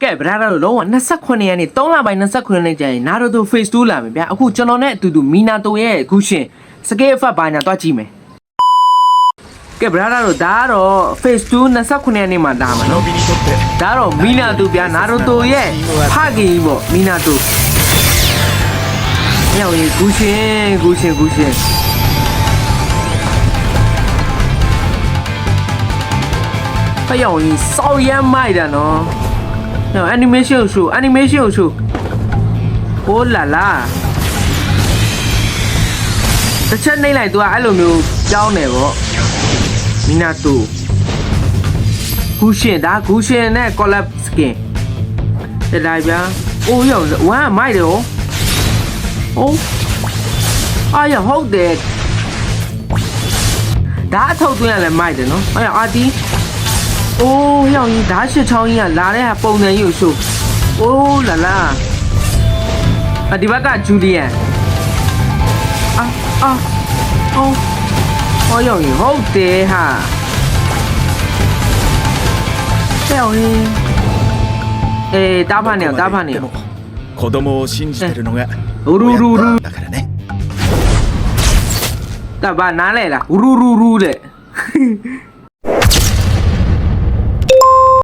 ကဲဗရာတော့လုံးဝ29ရက်နေ့3လပိုင်း29ရက်နေ့ကျရင်နာရိုတို Phase 2လာမယ်ဗျာအခုကျွန်တော်နဲ့အတူတူမီနာတိုရဲ့အခုရှင်စကေးအဖတ်ဘာညာတွားကြည့်မယ်ကဲဗရာတော့ဒါကတော့ Phase 2 29ရက်နေ့မှာလာမှာနော်ဒါတော့မီနာတိုဗျာနာရိုတိုရဲ့ဖခင်ကြီးပေါ့မီနာတိုမြောက်ရင်ဂူရှင်ဖယောင်းကြီးစောက်ရမ်းမိုက်တာနော်နော် animation ကိုshow oh la la တစ်ချက်နှိမ့်လိုက်သူကအဲ့လိုမျိုးကြောင်းတယ်ပေါ့မီနာတိုဂူရှင်နဲ့ collab skin တဲ့ဒါဗျာအိုးရောဝမ်းမိုက်တယ်ဟောအိုးအားရဟုတ်တယ်ဒါအထုတ်သွင်းရလဲမိုက်တယ်နော်အဲ့အာတီအိုးရောင်ကြီးဓာတ်ရှစ်ချောင်းကြီးကလာတဲ့ဟာပုံစံကြီးကို show oh la la ဒီဘက်ကဂျူလီယန်ဟောရောင်ကြီးဟုတ်တယ်ဟာကြောင်ကြီးတားဖာနေ子供を信じてるのがရူだからねတာဘာနားလဲလားရူတဲ့